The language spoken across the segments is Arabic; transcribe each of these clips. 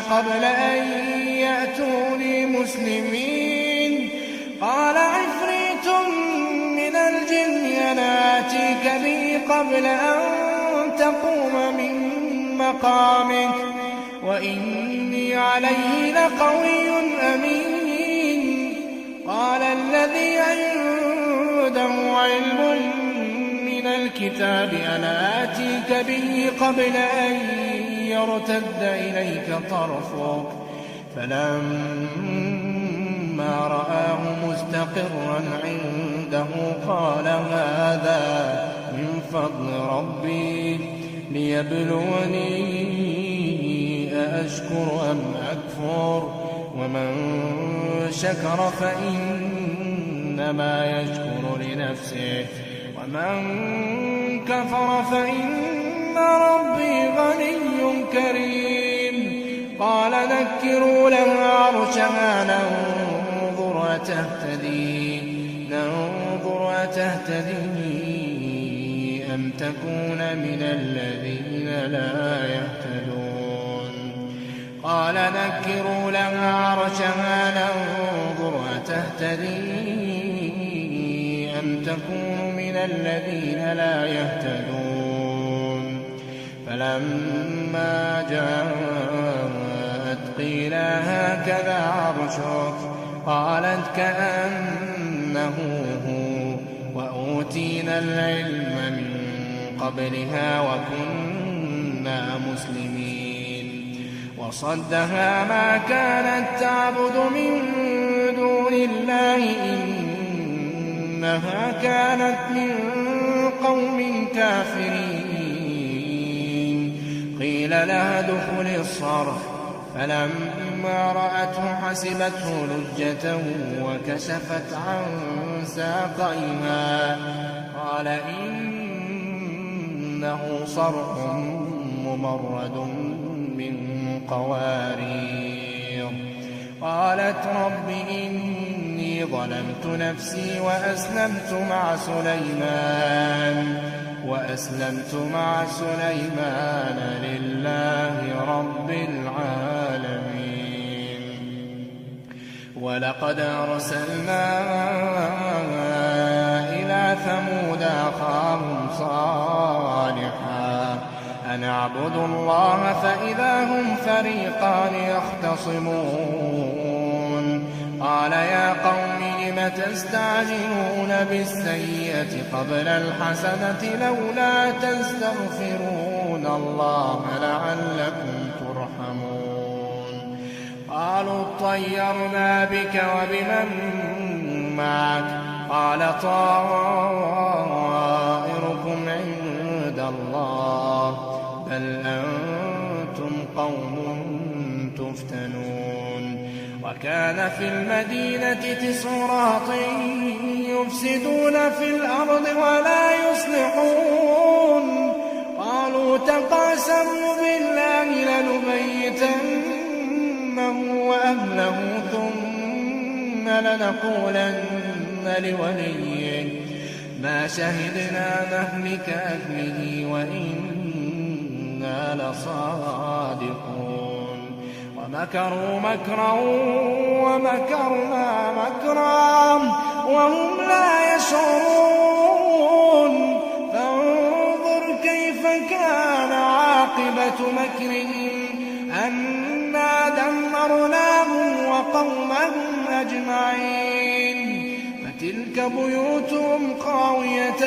قبل أن يأتوني مسلمين. قال عفريت من الجن أنا آتيك به قبل أن تقوم من مقامك وإني عليه لقوي أمين. قال الذي عنده علم من الكتاب أنا آتيك به قبل أن يرتد إليك طرفك فلما رآه مستقرا عنده قال هذا من فضل ربي ليبلوني أأشكر أم أكفر ومن شكر فإنما يشكر لنفسه ومن كفر فإن ربي غني كريم. قال نكروا لها عرشها ننظر أتهتدي أم تكون من الذين لا يهتدون. قال نكروا لها عرشها ننظر أتهتدي أم تكون من الذين لا يهتدون. فلما جاءت قيل هكذا عرشك قالت كأنه هو وأوتينا العلم من قبلها وكنا مسلمين. وصدها ما كانت تعبد من دون الله إنها كانت من قوم كافرين. قيل لها ادخل الصرح فلما رأته حسبته لجة وكشفت عن ساقيها قال إنه صرح ممرد من قوارير. قالت رب إني ظلمت نفسي وأسلمت مع سليمان لله رب العالمين. ولقد أرسلنا إلى ثمود أخاهم صالحا أن اعبدوا الله فإذا هم فريقان يختصمون. قال يا قوم لم تستعجلون بالسيئة قبل الحسنة لولا تستغفرون الله لعلكم ترحمون. قالوا اطيرنا بك وبمن معك قال طائركم عند الله بل أنتم قوم تفتنون. وكان في المدينة 9 رهط يفسدون في الأرض ولا يصلحون. قالوا تقاسموا بالله لنبيتنه وأهله ثم لنقولن لوليه ما شهدنا مهلك أهله وإنا لصادقون. ومكروا مكرا ومكرنا مكرا وهم لا يشعرون. فانظر كيف كان عاقبة مكرهم أنا دمرناهم وقومهم أجمعين. فتلك بيوتهم خاوية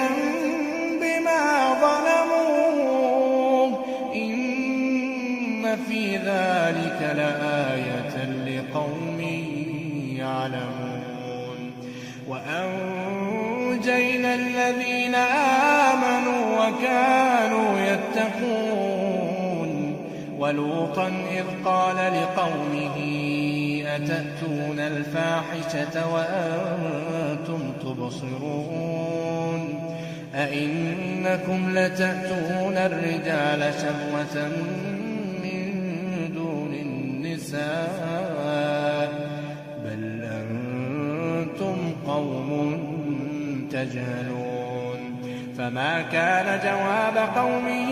بما ظلموا إن في ذلك لآية لقوم يعلمون. وأنجينا الذين آمنوا وكانوا يتقون. ولوطا إذ قال لقومه أتأتون الفاحشة وأنتم تبصرون أئنكم لتأتون الرجال شهوة من دون النساء بل أنتم قوم تجهلون. فما كان جواب قومه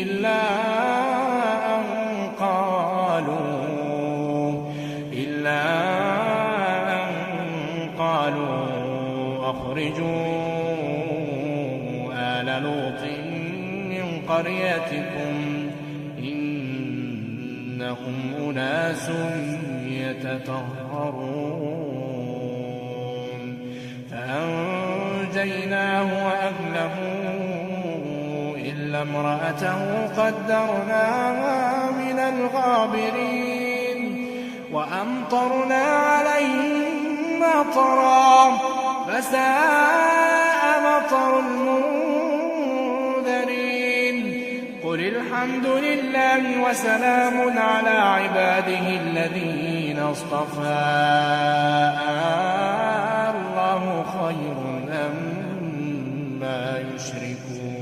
إلا أن قال آلَ لُوطٍ مِّنْ قَرْيَتِكُمْ إِنَّهُمْ أُنَاسٌ يَتَطَهَّرُونَ فَأَنجَيْنَاهُ وَأَهْلَهُ إِلَّا امْرَأَتَهُ قَدَّرْنَاهَا مِنَ الْغَابِرِينَ وَأَمْطَرْنَا عَلَيْهِم مَّطَرًا فَسَاءَ مَطَرُ الْمُنذَرِينَ قُلِ الْحَمْدُ لِلَّهِ وَسَلَامٌ عَلَىٰ عِبَادِهِ الَّذِينَ اصْطَفَىٰ اللَّهُ خَيْرٌ أَمَّا يُشْرِكُونَ